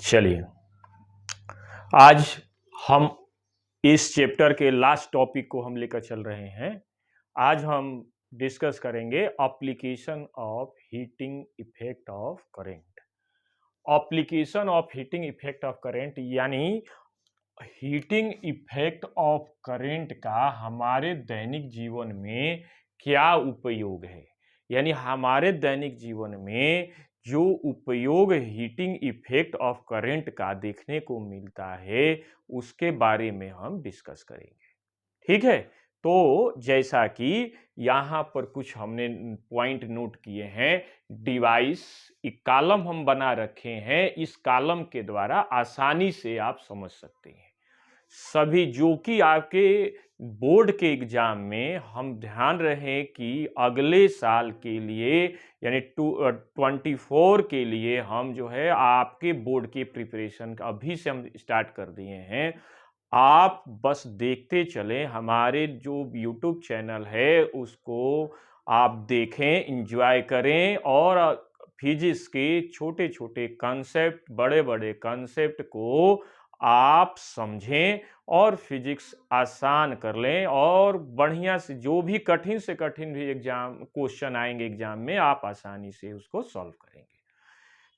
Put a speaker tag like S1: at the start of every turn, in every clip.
S1: चलिए, आज हम इस चैप्टर के लास्ट टॉपिक को हम लेकर चल रहे हैं। आज हम डिस्कस करेंगे application of heating effect of current. Application of heating effect of current यानी हीटिंग इफेक्ट ऑफ करंट का हमारे दैनिक जीवन में क्या उपयोग है, यानी हमारे दैनिक जीवन में जो उपयोग हीटिंग इफेक्ट ऑफ करंट का देखने को मिलता है उसके बारे में हम डिस्कस करेंगे। ठीक है, तो जैसा कि यहाँ पर कुछ हमने पॉइंट नोट किए हैं। डिवाइस एक कॉलम हम बना रखे हैं, इस कॉलम के द्वारा आसानी से आप समझ सकते हैं। सभी जो कि आपके बोर्ड के एग्जाम में हम ध्यान रहे कि अगले साल के लिए यानी 24 के लिए हम जो है आपके बोर्ड के प्रिपरेशन का अभी से हम स्टार्ट कर दिए हैं। आप बस देखते चलें, हमारे जो YouTube चैनल है उसको आप देखें, एंजॉय करें और फिजिक्स के छोटे छोटे कॉन्सेप्ट, बड़े बड़े कॉन्सेप्ट को आप समझें और फिजिक्स आसान कर लें और बढ़िया से जो भी कठिन से कठिन भी एग्जाम क्वेश्चन आएंगे एग्जाम में आप आसानी से उसको सॉल्व करेंगे।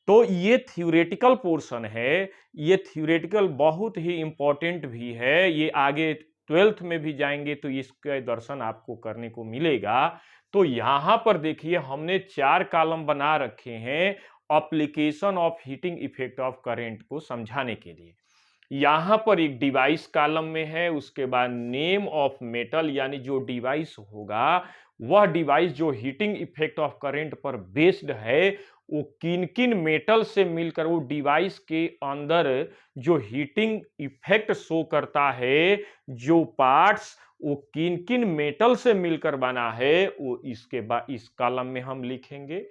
S1: तो ये थ्योरेटिकल पोर्शन है, ये थ्योरेटिकल बहुत ही इंपॉर्टेंट भी है। ये आगे 12th में भी जाएंगे तो इसका दर्शन आपको करने को मिलेगा। तो यहां पर देखिए हमने 4 कॉलम बना रखे हैं application of heating effect of current को समझाने के लिए। यहां पर एक डिवाइस कॉलम में है, उसके बाद नेम ऑफ मेटल यानी जो डिवाइस होगा वह डिवाइस जो हीटिंग इफेक्ट ऑफ करंट पर बेस्ड है वो किन किन मेटल से मिलकर वो डिवाइस के अंदर जो हीटिंग इफेक्ट शो करता है, जो पार्ट्स वो किन किन मेटल से मिलकर बना है वो इसके बाद इस कॉलम में हम लिखेंगे।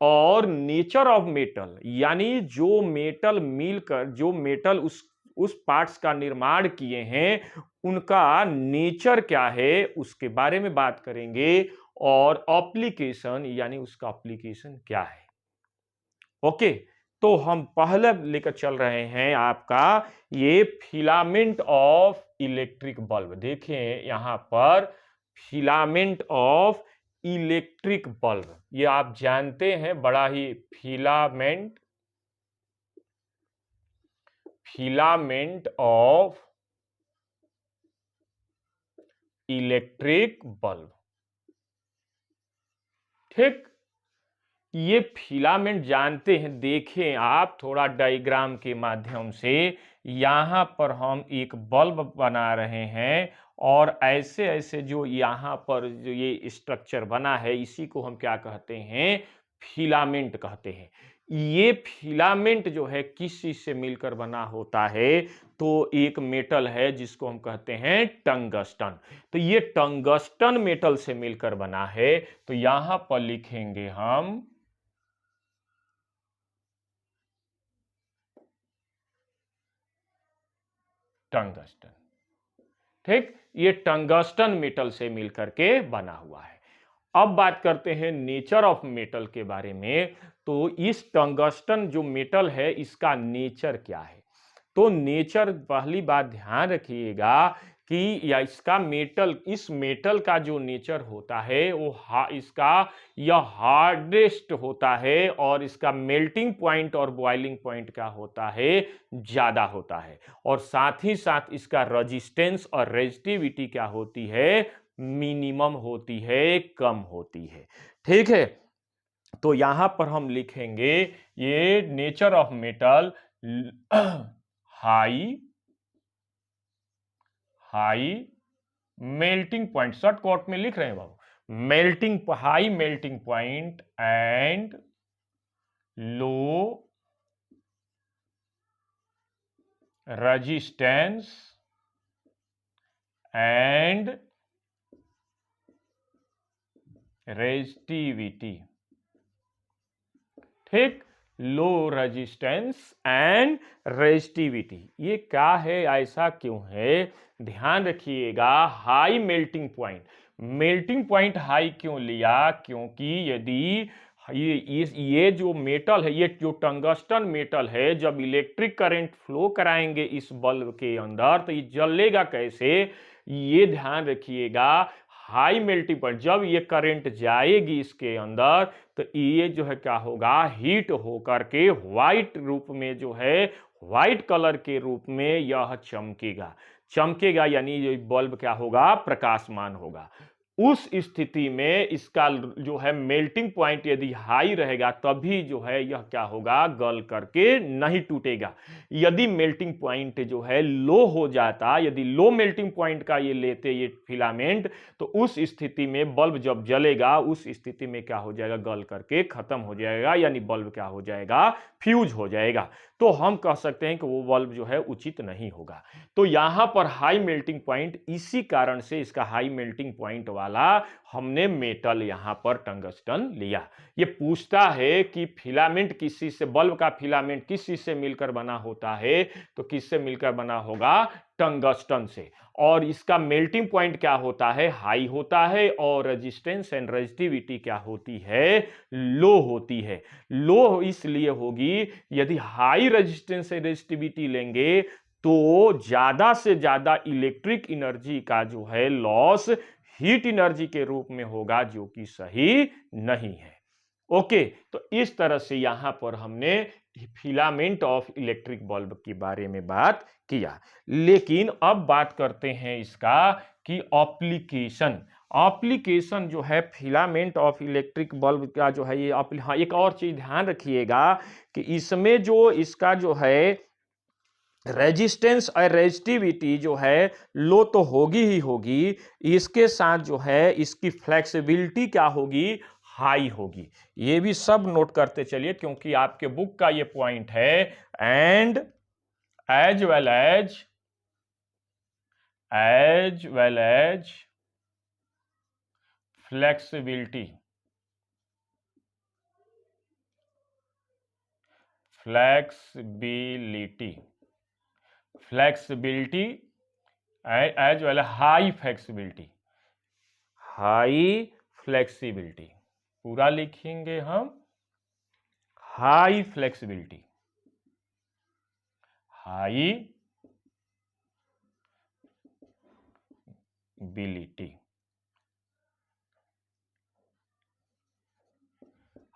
S1: और नेचर ऑफ मेटल यानी जो मेटल मिलकर जो मेटल उस पार्ट्स का निर्माण किए हैं उनका नेचर क्या है उसके बारे में बात करेंगे। और एप्लीकेशन यानी उसका एप्लीकेशन क्या है। ओके, तो हम पहले लेकर चल रहे हैं आपका ये फिलामेंट ऑफ इलेक्ट्रिक बल्ब। देखें यहां पर फिलामेंट ऑफ इलेक्ट्रिक बल्ब, ये आप जानते हैं बड़ा ही फिलामेंट ऑफ इलेक्ट्रिक बल्ब। ठीक, ये फिलामेंट जानते हैं, देखें आप थोड़ा डायग्राम के माध्यम से। यहां पर हम एक बल्ब बना रहे हैं और ऐसे ऐसे जो यहां पर जो ये स्ट्रक्चर बना है इसी को हम क्या कहते हैं, फिलामेंट कहते हैं। ये फिलामेंट जो है किस चीज से मिलकर बना होता है, तो एक मेटल है जिसको हम कहते हैं टंगस्टन। तो ये टंगस्टन मेटल से मिलकर बना है। तो यहां पर लिखेंगे हम टंगस्टन। ठीक, ये टंगस्टन मेटल से मिलकर के बना हुआ है। अब बात करते हैं नेचर ऑफ मेटल के बारे में। तो इस टंगस्टन जो मेटल है इसका नेचर क्या है। तो नेचर, पहली बात ध्यान रखिएगा कि या इसका मेटल, इस मेटल का जो नेचर होता है वो इसका यह हार्डेस्ट होता है और इसका मेल्टिंग पॉइंट और बॉइलिंग पॉइंट का होता है ज्यादा होता है। और साथ ही साथ इसका रेजिस्टेंस और रेजिस्टिविटी क्या होती है, मिनिमम होती है, कम होती है। ठीक है, तो यहां पर हम लिखेंगे ये nature of metal high melting point, shortcut में लिख रहे हैं बाबू, high melting point and low resistance and resistivity. ठीक, लो रेजिस्टेंस एंड रेजिस्टिविटी, ये क्या है, ऐसा क्यों है, ध्यान रखिएगा। High melting point, melting point high क्यों लिया, क्योंकि यदि ये जो मेटल है, ये जो टंगस्टन मेटल है, जब इलेक्ट्रिक करंट फ्लो कराएंगे इस बल्ब के अंदर तो ये जलेगा कैसे, ये ध्यान रखिएगा। हाई मेल्टिंग पॉइंट, जब ये करंट जाएगी इसके अंदर तो ये जो है क्या होगा, हीट होकर के व्हाइट रूप में जो है, व्हाइट कलर के रूप में यह चमकेगा। चमकेगा यानी ये बल्ब क्या होगा, प्रकाशमान होगा। उस स्थिति में इसका जो है मेल्टिंग पॉइंट यदि हाई रहेगा तभी जो है यह क्या होगा, गल करके नहीं टूटेगा। यदि मेल्टिंग पॉइंट जो है लो हो जाता, यदि लो मेल्टिंग पॉइंट का ये लेते ये फिलामेंट, तो उस स्थिति में बल्ब जब जलेगा उस स्थिति में क्या हो जाएगा, गल करके खत्म हो जाएगा, यानी बल्ब क्या हो जाएगा, फ्यूज हो जाएगा। तो हम कह सकते हैं कि वो बल्ब जो है उचित नहीं होगा। तो यहां पर हाई मेल्टिंग पॉइंट, इसी कारण से इसका हाई मेल्टिंग पॉइंट वाला हमने मेटल यहां पर टंगस्टन लिया। ये पूछता है कि फिलामेंट किस चीज से, बल्ब का फिलामेंट किस चीज से मिलकर बना होता है, तो किससे मिलकर बना होगा, टंगस्टन से। और इसका मेल्टिंग पॉइंट क्या होता है, हाई होता है, और रेजिस्टेंस एंड रेजिस्टिविटी क्या होती है, लो होती है। लो इसलिए होगी, यदि हाई रेजिस्टेंस एंड रेजिस्टिविटी लेंगे तो ज्यादा से ज्यादा इलेक्ट्रिक एनर्जी का जो है लॉस हीट एनर्जी के रूप में होगा, जो कि सही नहीं है। ओके, तो इस तरह से यहां पर हमने फिलामेंट ऑफ इलेक्ट्रिक बल्ब के बारे में बात किया। लेकिन अब बात करते हैं इसका कि एप्लीकेशन। एप्लीकेशन जो है फिलामेंट ऑफ इलेक्ट्रिक बल्ब का जो है ये हाँ, एक और चीज ध्यान रखिएगा कि इसमें जो इसका जो है रेजिस्टेंस और रेजिस्टिविटी जो है लो तो होगी ही होगी, इसके साथ जो है इसकी फ्लेक्सिबिलिटी क्या होगी, हाई होगी। ये भी सब नोट करते चलिए क्योंकि आपके बुक का ये पॉइंट है। And as well as flexibility flexibility as well high flexibility पूरा लिखेंगे हम, हाई फ्लेक्सिबिलिटी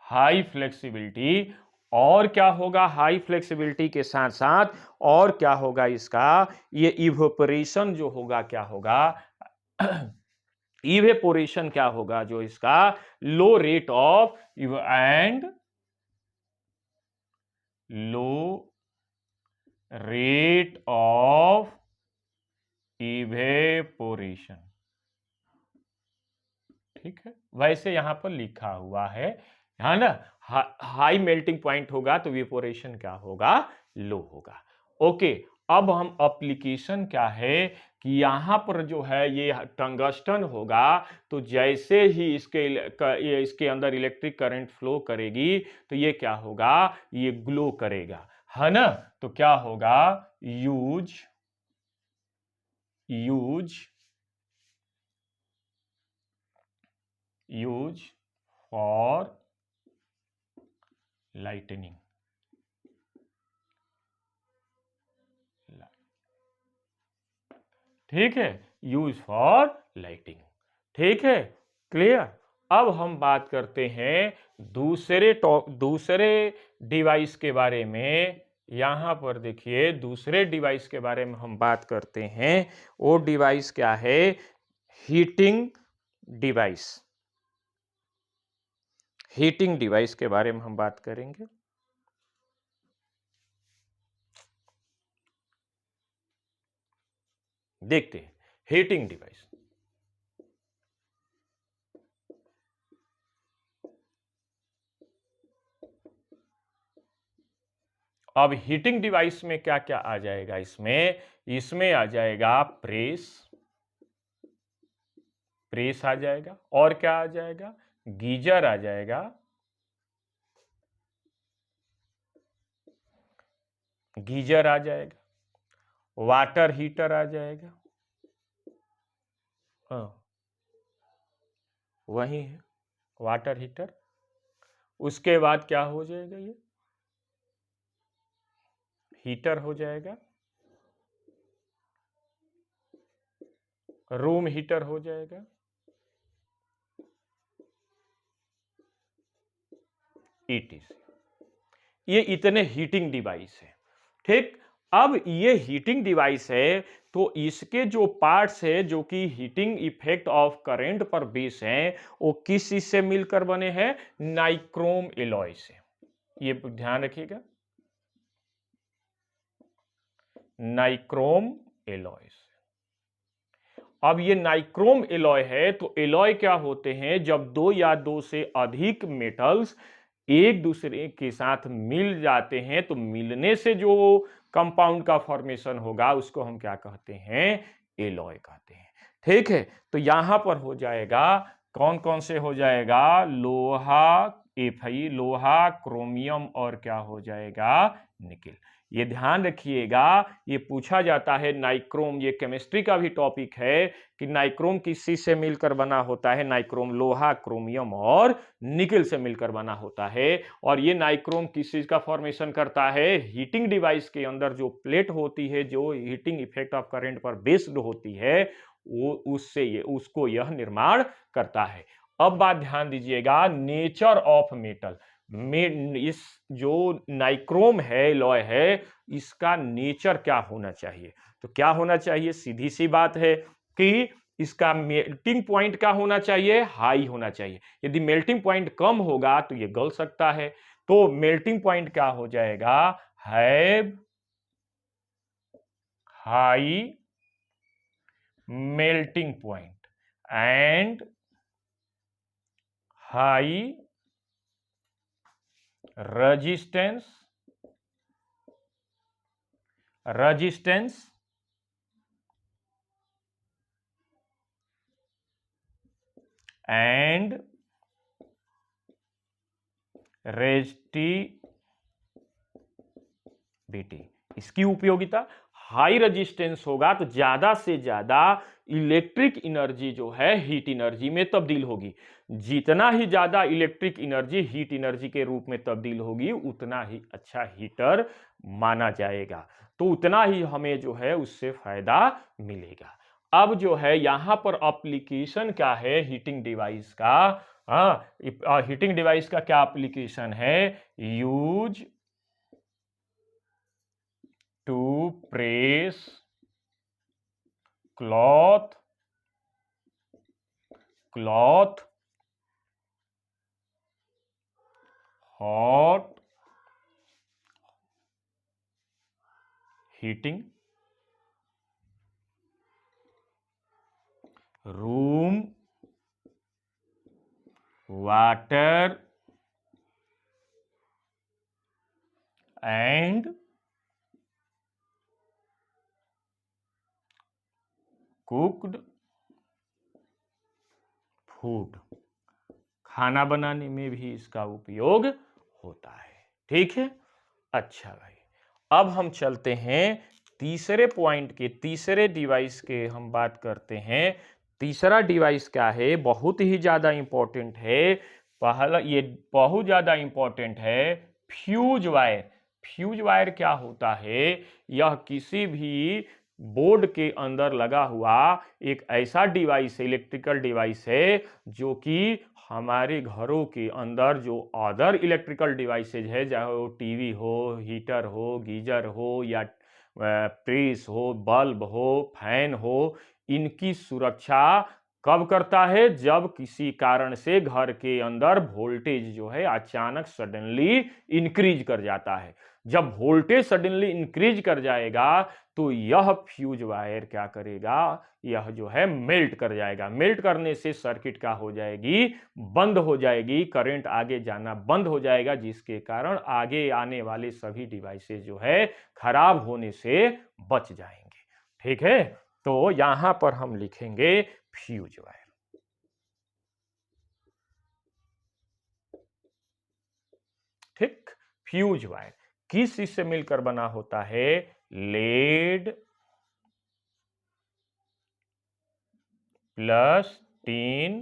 S1: हाई फ्लेक्सिबिलिटी। और क्या होगा हाई फ्लेक्सिबिलिटी के साथ साथ, और क्या होगा इसका, ये इवेपोरेशन जो होगा क्या होगा इवेपोरेशन क्या होगा, जो इसका low rate of and low rate of evaporation. ठीक है, वैसे यहां पर लिखा हुआ है ना, हाई मेल्टिंग पॉइंट होगा तो इवेपोरेशन क्या होगा, लो होगा। ओके, अब हम एप्लीकेशन क्या है कि यहां पर जो है ये टंगस्टन होगा, तो जैसे ही इसके अंदर इलेक्ट्रिक करंट फ्लो करेगी तो ये क्या होगा, ये ग्लो करेगा, है ना। तो क्या होगा, यूज फॉर लाइटनिंग। ठीक है, यूज फॉर लाइटिंग। ठीक है, क्लियर। अब हम बात करते हैं दूसरे डिवाइस के बारे में। यहां पर देखिए दूसरे डिवाइस के बारे में हम बात करते हैं। वो डिवाइस क्या है, हीटिंग डिवाइस। हीटिंग डिवाइस के बारे में हम बात करेंगे। देखते हैं हीटिंग डिवाइस। अब हीटिंग डिवाइस में क्या क्या आ जाएगा, इसमें आ जाएगा प्रेस आ जाएगा, और क्या आ जाएगा, गीजर आ जाएगा, वाटर हीटर आ जाएगा। हाँ, वही है वाटर हीटर। उसके बाद क्या हो जाएगा, ये हीटर हो जाएगा, रूम हीटर हो जाएगा, ETC। ये इतने हीटिंग डिवाइस है। ठीक, अब ये हीटिंग डिवाइस है तो इसके जो पार्ट्स है जो कि हीटिंग इफेक्ट ऑफ करंट पर बेस हैं, वो किस चीज से मिलकर बने हैं? नाइक्रोम एलॉय से। ये ध्यान रखिएगा, नाइक्रोम एलॉय से। अब ये नाइक्रोम एलॉय है तो एलॉय क्या होते हैं? जब दो या दो से अधिक मेटल्स एक दूसरे के साथ मिल जाते हैं तो मिलने से जो कंपाउंड का फॉर्मेशन होगा उसको हम क्या कहते हैं? एलॉय कहते हैं। ठीक है, तो यहां पर हो जाएगा, कौन कौन से हो जाएगा? लोहा, Fe लोहा, क्रोमियम और क्या हो जाएगा? निकेल। ये ध्यान रखिएगा, ये पूछा जाता है नाइक्रोम, ये केमिस्ट्री का भी टॉपिक है कि नाइक्रोम किस चीज से मिलकर बना होता है? नाइक्रोम लोहा, क्रोमियम और निकेल से मिलकर बना होता है। और ये नाइक्रोम किस चीज का फॉर्मेशन करता है? हीटिंग डिवाइस के अंदर जो प्लेट होती है जो हीटिंग इफेक्ट ऑफ करंट पर बेस्ड होती है, वो उससे ये उसको यह निर्माण करता है। अब बात ध्यान दीजिएगा, नेचर ऑफ मेटल में इस जो नाइक्रोम है, एलॉय है, इसका नेचर क्या होना चाहिए? तो क्या होना चाहिए? सीधी सी बात है कि इसका मेल्टिंग पॉइंट क्या होना चाहिए? हाई होना चाहिए। यदि मेल्टिंग पॉइंट कम होगा तो ये गल सकता है। तो मेल्टिंग पॉइंट क्या हो जाएगा? Have high melting point and high resistance and resistivity. इसकी उपयोगिता, हाई रेजिस्टेंस होगा तो ज्यादा से ज्यादा इलेक्ट्रिक एनर्जी जो है हीट एनर्जी में तब्दील होगी। जितना ही ज्यादा इलेक्ट्रिक एनर्जी हीट एनर्जी के रूप में तब्दील होगी उतना ही अच्छा हीटर माना जाएगा, तो उतना ही हमें जो है उससे फायदा मिलेगा। अब जो है यहां पर एप्लीकेशन क्या है हीटिंग डिवाइस का? हीटिंग डिवाइस का क्या एप्लीकेशन है? Use to press cloth hot heating room water and cooked food. खाना बनाने में भी इसका उपयोग होता है। ठीक है, अच्छा भाई, अब हम चलते हैं तीसरे पॉइंट के, तीसरे डिवाइस के हम बात करते हैं। तीसरा डिवाइस क्या है? बहुत ही ज्यादा इंपॉर्टेंट है। पहला ये बहुत ज्यादा इंपॉर्टेंट है, फ्यूज वायर। फ्यूज वायर क्या होता है? यह किसी भी बोर्ड के अंदर लगा हुआ एक ऐसा डिवाइस है, इलेक्ट्रिकल डिवाइस है, जो कि हमारे घरों के अंदर जो अदर इलेक्ट्रिकल डिवाइसेज है, चाहे वो टीवी हो, हीटर हो, गीजर हो या प्रेस हो, बल्ब हो, फैन हो, इनकी सुरक्षा कब करता है? जब किसी कारण से घर के अंदर वोल्टेज जो है अचानक सडनली इंक्रीज कर जाता है। जब वोल्टेज सडनली इंक्रीज कर जाएगा तो यह फ्यूज वायर क्या करेगा? यह जो है मेल्ट कर जाएगा। मेल्ट करने से सर्किट क्या हो जाएगी? बंद हो जाएगी, करंट आगे जाना बंद हो जाएगा, जिसके कारण आगे आने वाले सभी डिवाइसेस जो है खराब होने से बच जाएंगे। ठीक है, तो यहां पर हम लिखेंगे फ्यूज वायर। ठीक, फ्यूज वायर किस चीज से मिलकर बना होता है? लेड प्लस टीन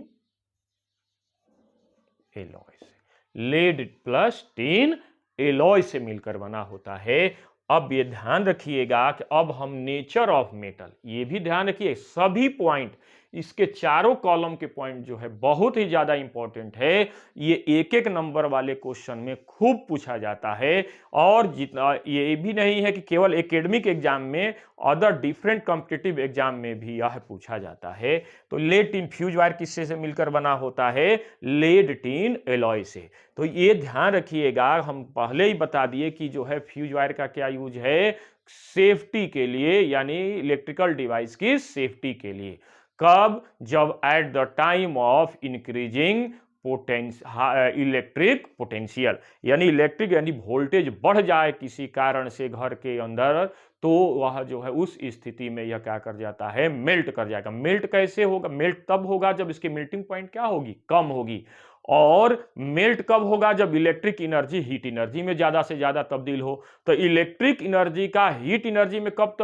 S1: एलॉय से। लेड प्लस टिन एलॉय से मिलकर बना होता है। अब ये ध्यान रखिएगा कि अब हम नेचर ऑफ मेटल, ये भी ध्यान रखिए, सभी पॉइंट, इसके चारों कॉलम के पॉइंट जो है बहुत ही ज्यादा इंपॉर्टेंट है। ये एक एक नंबर वाले क्वेश्चन में खूब पूछा जाता है। और जितना ये भी नहीं है कि केवल एकेडमिक एग्जाम में, अदर डिफरेंट कॉम्पिटिटिव एग्जाम में भी यह पूछा जाता है। तो लेड टिन फ्यूज वायर किससे से मिलकर बना होता है? लेड टिन एलॉय से। तो ये ध्यान रखिएगा, हम पहले ही बता दिए कि जो है फ्यूज वायर का क्या यूज है? सेफ्टी के लिए, यानी इलेक्ट्रिकल डिवाइस की सेफ्टी के लिए। कब? जब at the time of increasing electric potential, यानी इलेक्ट्रिक यानी वोल्टेज बढ़ जाए किसी कारण से घर के अंदर, तो वह जो है उस स्थिति में यह क्या कर जाता है? मेल्ट कर जाएगा। मेल्ट कैसे होगा? मेल्ट तब होगा जब इसकी मेल्टिंग पॉइंट क्या होगी? कम होगी। और मेल्ट कब होगा? जब इलेक्ट्रिक एनर्जी हीट एनर्जी में ज्यादा से ज्यादा तब्दील हो। तो इलेक्ट्रिक एनर्जी का हीट एनर्जी में कब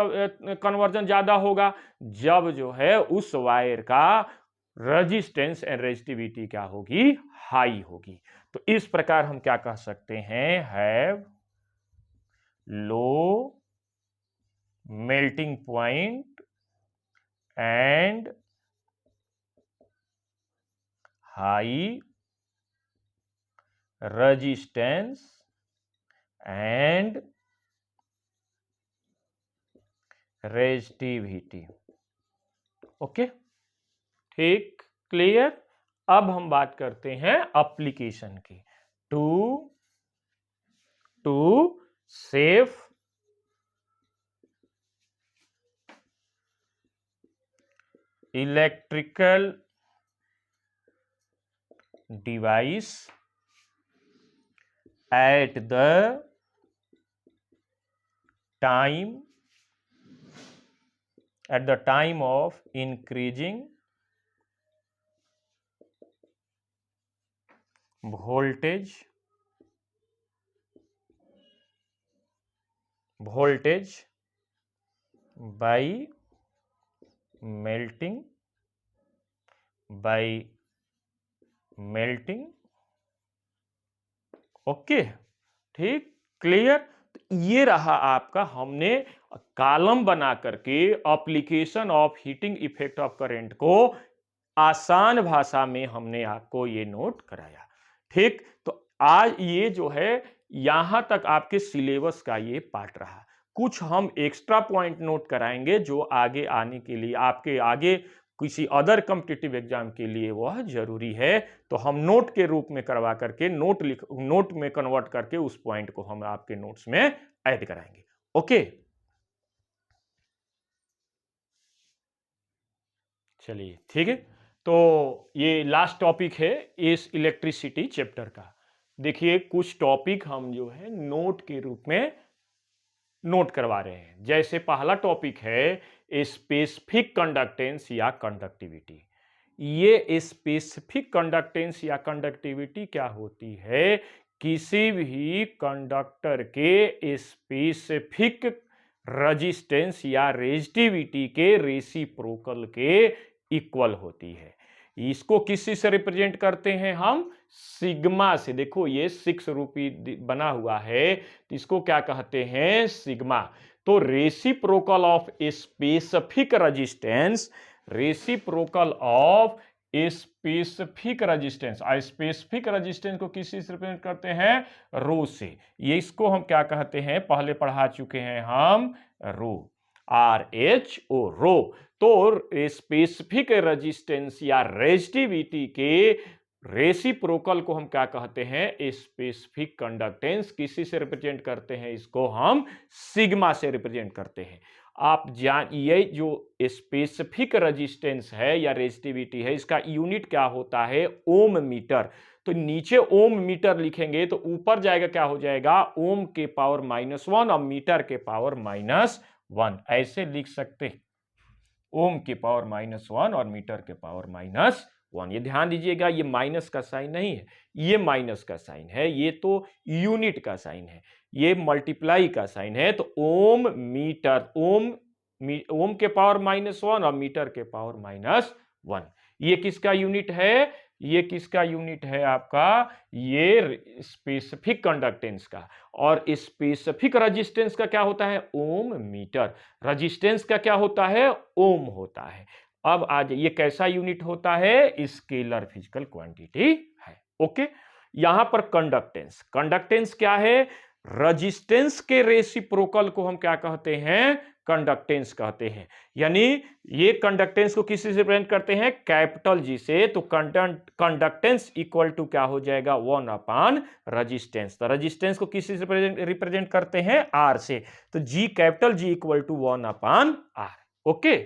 S1: कन्वर्जन ज्यादा होगा? जब जो है उस वायर का रेजिस्टेंस एंड रेजिस्टिविटी क्या होगी? हाई होगी। तो इस प्रकार हम क्या कह सकते हैं? Have low melting point and high resistance and resistivity. Okay, ठीक, क्लियर। अब हम बात करते हैं एप्लीकेशन की। To safe electrical device at the time of increasing voltage by melting okay, ठीक, क्लियर। तो ये रहा आपका, हमने कॉलम बना करके application of heating effect of current को आसान भाषा में हमने आपको ये नोट कराया। ठीक, तो आज ये जो है यहां तक आपके सिलेबस का ये पार्ट रहा। कुछ हम एक्स्ट्रा पॉइंट नोट कराएंगे जो आगे आने के लिए, आपके आगे किसी अदर कॉम्पिटिटिव एग्जाम के लिए वह जरूरी है। तो हम नोट के रूप में करवा करके नोट में कन्वर्ट करके उस पॉइंट को हम आपके नोट्स में ऐड कराएंगे। ओके, चलिए ठीक है। तो ये लास्ट टॉपिक है इस इलेक्ट्रिसिटी चैप्टर का। देखिए कुछ टॉपिक हम जो है नोट के रूप में नोट करवा रहे हैं। जैसे पहला टॉपिक है स्पेसिफिक कंडक्टेंस या कंडक्टिविटी। ये स्पेसिफिक कंडक्टेंस या कंडक्टिविटी क्या होती है? किसी भी कंडक्टर के स्पेसिफिक रेजिस्टेंस या रेजिस्टिविटी के रेसिप्रोकल के इक्वल होती है। इसको किसी से रिप्रेजेंट करते हैं हम? सिग्मा से। देखो ये 6 रूपी बना हुआ है, तो इसको क्या कहते हैं? सिग्मा। तो reciprocal of specific resistance, reciprocal of specific resistance, specific resistance को किसी से रिप्रेजेंट करते हैं? रो से। ये इसको हम क्या कहते हैं? पहले पढ़ा चुके हैं हम, रो, RHO, रो। तो स्पेसिफिक रेजिस्टेंस या रेजिस्टिविटी के रेसिप्रोकल को हम क्या कहते हैं? Specific conductance. किसी से रिप्रेजेंट करते हैं? इसको हम सिग्मा से रिप्रेजेंट करते हैं। आप ये जो स्पेसिफिक रेजिस्टेंस है या रेजिस्टिविटी है, इसका यूनिट क्या होता है? ओम मीटर। तो नीचे ओम मीटर लिखेंगे तो ऊपर जाएगा क्या हो जाएगा? ओम के पावर -1 और मीटर के पावर -1, ऐसे लिख सकते हैं। ओम की पावर -1 और मीटर के पावर -1। ये ध्यान दीजिएगा, ये माइनस का साइन नहीं है, ये माइनस का साइन है, ये तो यूनिट का साइन है, ये मल्टीप्लाई का साइन है। तो ओम मीटर, ओम के पावर -1 और मीटर के पावर -1, ये किसका यूनिट है? ये किसका यूनिट है आपका, ये स्पेसिफिक कंडक्टेंस का। और स्पेसिफिक रेजिस्टेंस का क्या होता है, ओम मीटर। रेजिस्टेंस का क्या होता है, ओम होता है। अब आज ये कैसा यूनिट होता है, स्केलर फिजिकल क्वांटिटी है। ओके, यहां पर कंडक्टेंस, कंडक्टेंस क्या है, रेजिस्टेंस के रेसिप्रोकल को हम क्या कहते हैं, कंडक्टेंस कहते हैं। यानी ये कंडक्टेंस को किसी से रिप्रेजेंट करते हैं, कैपिटल जी से। तो कंडक्टेंस इक्वल टू क्या हो जाएगा, 1 अपान रेजिस्टेंस। तो रेजिस्टेंस को किसी से रिप्रेजेंट करते हैं, आर से। तो G, capital G equal to 1 upon R. Okay,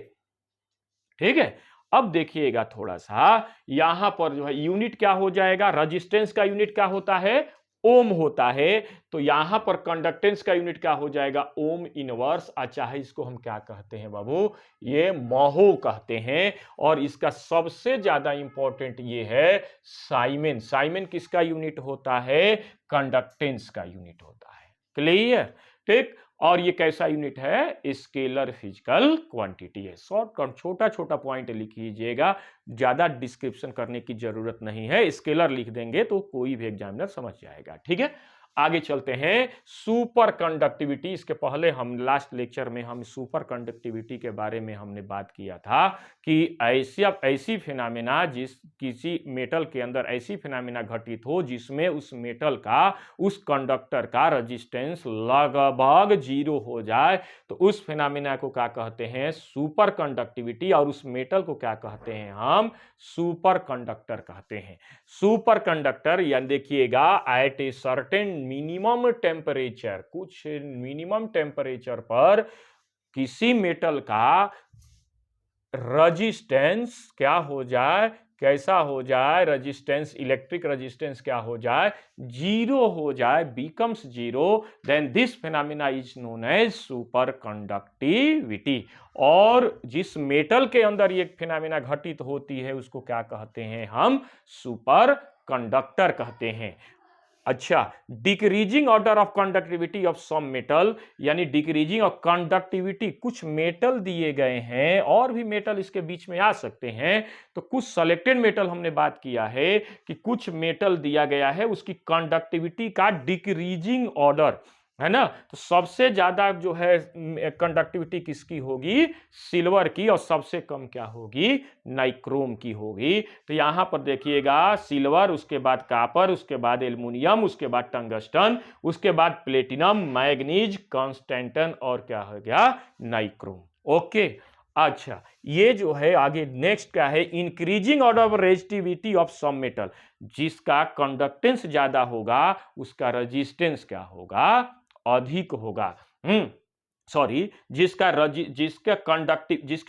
S1: ठीक है। अब देखिएगा थोड़ा सा, यहां पर जो है यूनिट क्या हो जाएगा, रेजिस्टेंस का यूनिट क्या होता है, ओम होता है। तो यहां पर कंडक्टेंस का यूनिट क्या हो जाएगा, ओम इनवर्स। चाहे इसको हम क्या कहते हैं बाबू, ये महो कहते हैं। और इसका सबसे ज्यादा इंपॉर्टेंट ये है साइमेन। साइमेन किसका यूनिट होता है, कंडक्टेंस का यूनिट होता है। क्लियर, ठीक। और ये कैसा यूनिट है, स्केलर फिजिकल क्वांटिटी है। शॉर्ट छोटा छोटा पॉइंट लिख लीजिएगा, ज्यादा डिस्क्रिप्शन करने की जरूरत नहीं है। स्केलर लिख देंगे तो कोई भी एग्जामिनर समझ जाएगा। ठीक है, आगे चलते हैं। सुपर कंडक्टिविटी, इसके पहले हम लास्ट लेक्चर में हम सुपर कंडक्टिविटी के बारे में हमने बात किया था कि ऐसी फिनोमेना, जिस किसी मेटल के अंदर ऐसी फिनोमेना घटित हो जिसमें उस मेटल का, उस कंडक्टर का रेजिस्टेंस लगभग 0 हो जाए, तो उस फिनोमेना को क्या कहते हैं, सुपर कंडक्टिविटी। और उस मेटल को क्या कहते हैं, हम सुपर कंडक्टर कहते हैं। सुपर कंडक्टर यानी देखिएगा, at a certain minimum temperature, कुछ मिनिमम टेम्परेचर पर किसी मेटल का रेजिस्टेंस क्या हो जाए, कैसा हो जाए, रेजिस्टेंस, इलेक्ट्रिक रेजिस्टेंस क्या हो जाए, 0 हो जाए, becomes 0, then this phenomena is known as super conductivity. और जिस मेटल के अंदर ये फिनोमेना घटित होती है उसको क्या कहते हैं, हम सुपर कंडक्टर कहते हैं। अच्छा, decreasing order of conductivity of some metal, यानी डिक्रीजिंग ऑफ कंडक्टिविटी, कुछ मेटल दिए गए हैं, और भी मेटल इसके बीच में आ सकते हैं। तो कुछ सेलेक्टेड मेटल हमने बात किया है कि कुछ मेटल दिया गया है, उसकी कंडक्टिविटी का डिक्रीजिंग ऑर्डर है ना। तो सबसे ज्यादा जो है कंडक्टिविटी किसकी होगी, सिल्वर की, और सबसे कम क्या होगी, नाइक्रोम की होगी। तो यहां पर देखिएगा, सिल्वर, उसके बाद कॉपर, उसके बाद एल्युमिनियम, उसके बाद टंगस्टन, उसके बाद प्लेटिनम, मैग्नीज, कांस्टेंटन, और क्या हो गया, नाइक्रोम। ओके, अच्छा, ये जो है आगे नेक्स्ट क्या है, increasing order of resistivity of some metal, जिसका कंडक्टेंस ज्यादा होगा उसका रेजिस्टेंस क्या होगा, अधिक होगा। सॉरी, जिसके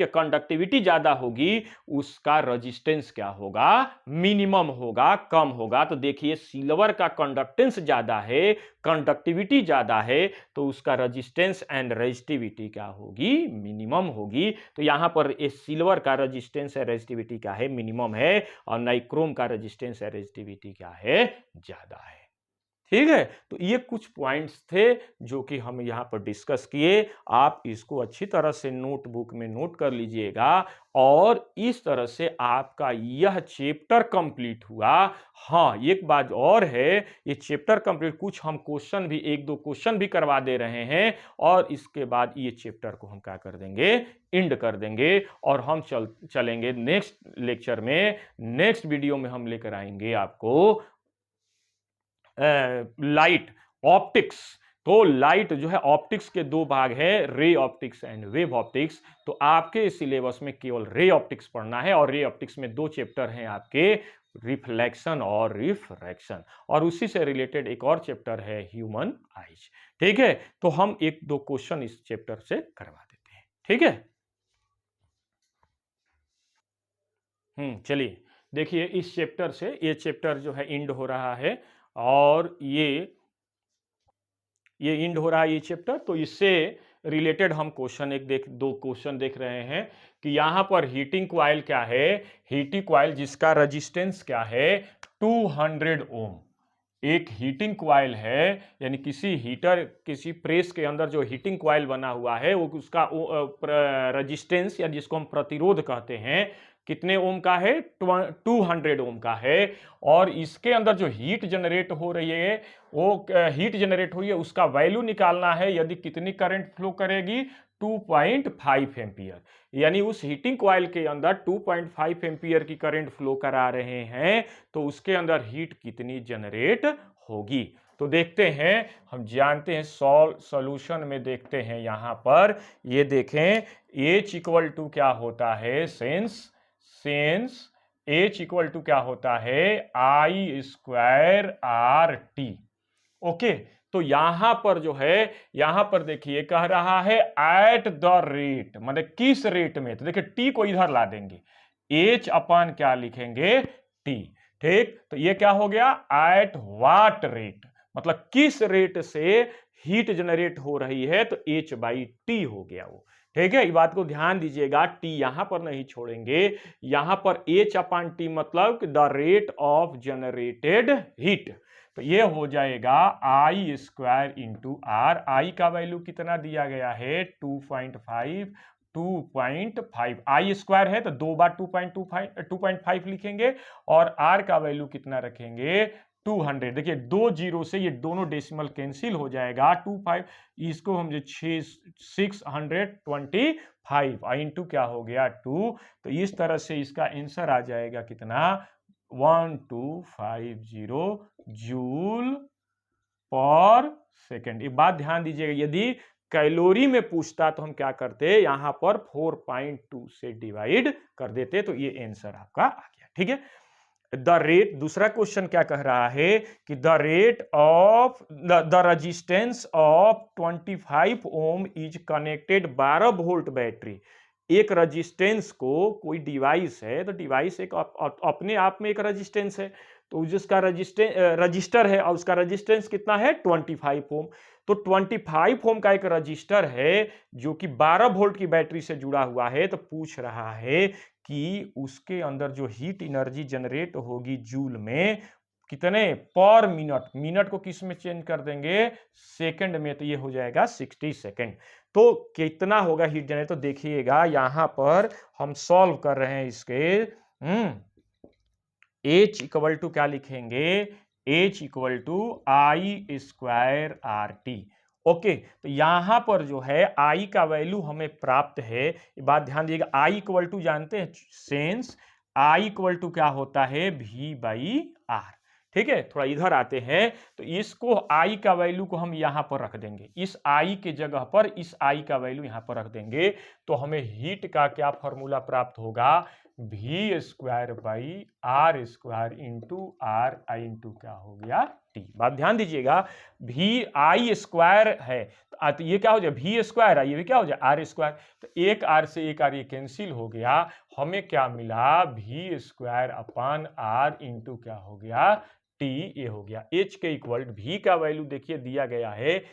S1: कंडक्टिविटी ज्यादा होगी उसका रेजिस्टेंस क्या होगा, मिनिमम होगा, कम होगा। तो देखिए, सिल्वर का कंडक्टेंस ज्यादा है, कंडक्टिविटी ज्यादा है, तो उसका रेजिस्टेंस एंड रेजिस्टिविटी क्या होगी, मिनिमम होगी। तो यहां पर सिल्वर का रेजिस्टेंस है, रेजिस्टिविटी क्या है, मिनिमम है, और नाइक्रोम का रेजिस्टेंस है, रेजिस्टिविटी क्या है, ज्यादा है। ठीक है, तो ये कुछ पॉइंट्स थे जो कि हम यहां पर डिस्कस किए। आप इसको अच्छी तरह से नोटबुक में नोट कर लीजिएगा, और इस तरह से आपका यह चैप्टर कंप्लीट हुआ। हाँ, एक बात और है, ये चैप्टर कंप्लीट, कुछ हम क्वेश्चन भी, 1-2 क्वेश्चन भी करवा दे रहे हैं, और इसके बाद ये चैप्टर को हम क्या कर देंगे, एंड कर देंगे। और हम चलेंगे नेक्स्ट लेक्चर में, नेक्स्ट वीडियो में हम लेकर आएंगे आपको लाइट, ऑप्टिक्स। तो लाइट जो है, ऑप्टिक्स के 2 भाग है, ray optics and wave optics. तो आपके सिलेबस में केवल रे ऑप्टिक्स पढ़ना है, और रे ऑप्टिक्स में 2 चैप्टर हैं आपके, रिफ्लेक्शन और रिफ्रैक्शन, और उसी से रिलेटेड एक और चैप्टर है ह्यूमन आइज। ठीक है, तो हम 1-2 क्वेश्चन इस चैप्टर से करवा देते हैं। ठीक है, चलिए देखिए, इस चैप्टर से, ये चैप्टर जो है एंड हो रहा है, और ये एंड हो रहा है ये चैप्टर। तो इससे रिलेटेड हम क्वेश्चन 2 क्वेश्चन देख रहे हैं कि यहां पर हीटिंग कॉइल क्या है, हीटिंग कॉइल जिसका रेजिस्टेंस क्या है, 200 ओम। एक हीटिंग कॉइल है, यानी किसी हीटर, किसी प्रेस के अंदर जो हीटिंग कॉइल बना हुआ है, वो उसका रेजिस्टेंस, या जिसको हम प्रतिरोध कहते हैं, कितने ओम का है? 200 ओम का है। और इसके अंदर जो हीट जनरेट हो रही है, वो हीट जनरेट हो रही है, उसका वैल्यू निकालना है। यदि कितनी करंट फ्लो करेगी? 2.5 एम्पियर। यानी उस हीटिंग कॉइल के अंदर 2.5 एम्पियर की करंट फ्लो करा रहे हैं, तो उसके अंदर हीट कितनी जनरेट होगी। तो देखते हैं, हम जानते हैं सॉल्यूशन में देखते हैं। यहां पर ये देखें, H इक्वल टू क्या होता है? सेंस H इक्वल टू क्या होता है? I square RT। ओके, तो यहां पर जो है, यहां पर देखिए कह रहा है एट द रेट, मतलब किस रेट में। तो देखिए टी को इधर ला देंगे, H अपन क्या लिखेंगे? टी। ठीक, तो ये क्या हो गया? एट वाट रेट, मतलब किस रेट से हीट जनरेट हो रही है, तो H/T हो गया वो। ठीक है, ये बात को ध्यान दीजिएगा, टी यहां पर नहीं छोड़ेंगे। यहां पर H/T मतलब the rate of generated heat. तो ये हो जाएगा I स्क्वायर इंटू आर। आई का वैल्यू कितना दिया गया है? 2.5 आई स्क्वायर है तो 2 बार 2.5 लिखेंगे, और आर का वैल्यू कितना रखेंगे? 200। देखिए 2 जीरो से ये दोनों डेसिमल कैंसिल हो जाएगा। 25 इसको हम जो 625 इंटू क्या हो गया? 2। तो इस तरह से इसका आंसर आ जाएगा कितना? 1250 जूल पर सेकेंड। एक बात ध्यान दीजिएगा, यदि कैलोरी में पूछता तो हम क्या करते? यहां पर 4.2 से डिवाइड कर देते, तो ये आंसर आपका आ गया। ठीक है, द रेट, दूसरा क्वेश्चन क्या कह रहा है कि the rate of the resistance of 25 ohm is connected 12 volt battery. एक रेजिस्टेंस को, कोई डिवाइस है तो डिवाइस एक अपने आप में एक रेजिस्टेंस है, तो जिसका रजिस्टर है और उसका रेजिस्टेंस कितना है? 25 ओम। तो 25 ओम का एक रजिस्टर है जो कि 12 वोल्ट की बैटरी से जुड़ा हुआ है। तो पूछ रहा है कि उसके अंदर जो हीट एनर्जी जनरेट होगी जूल में, कितने पर मिनट। मिनट को किस में चेंज कर देंगे? सेकंड में, तो ये हो जाएगा 60 सेकंड। तो कितना होगा हीट जनरेट? तो देखिएगा यहां पर हम सॉल्व कर रहे हैं इसके। H इक्वल टू क्या लिखेंगे? H equal to I square RT। Okay, तो यहां पर जो है I का वैल्यू हमें प्राप्त है। ये बात ध्यान दीजिएगा, I इक्वल टू जानते हैं, सेंस I इक्वल टू क्या होता है? V/R। ठीक है, थोड़ा इधर आते हैं, तो इसको I का वैल्यू को हम यहां पर रख देंगे, इस I के जगह पर इस I का वैल्यू यहां पर रख देंगे, तो हमें हीट का क्या फॉर्मूला प्राप्त होगा? V square by R square into are I into क्या हो गया? टी। बात ध्यान दीजिएगा, V I स्क्वायर है तो ये क्या हो जाए? V स्क्वायर है, ये भी क्या हो जाए? R square. तो एक R से एक R ये कैंसिल हो गया, हमें क्या मिला? V square upon R into क्या हो गया? टी। ये हो गया H के इक्वल। V का वैल्यू देखिए दिया गया है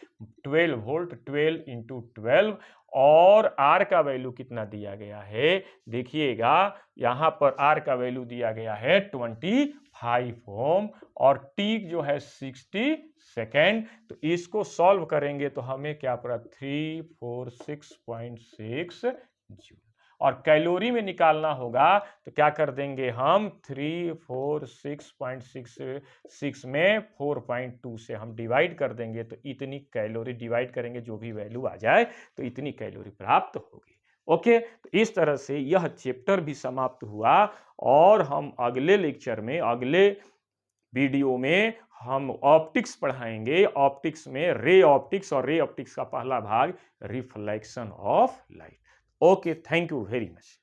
S1: 12 वोल्ट, 12 इंटू 12, और R का वैल्यू कितना दिया गया है? देखिएगा यहां पर R का वैल्यू दिया गया है 25 ओम, और T जो है 60 सेकेंड। तो इसको सॉल्व करेंगे तो हमें क्या पड़ा? 346.6 जूल। और कैलोरी में निकालना होगा तो क्या कर देंगे हम? 346.6 में 4.2 से हम डिवाइड कर देंगे, तो इतनी कैलोरी डिवाइड करेंगे, जो भी वैल्यू आ जाए तो इतनी कैलोरी प्राप्त होगी। ओके, तो इस तरह से यह चैप्टर भी समाप्त हुआ, और हम अगले लेक्चर में, अगले वीडियो में हम ऑप्टिक्स पढ़ाएंगे। ऑप्टिक्स में रे ऑप्टिक्स, और रे ऑप्टिक्स का पहला भाग reflection of light. Okay, thank you very much.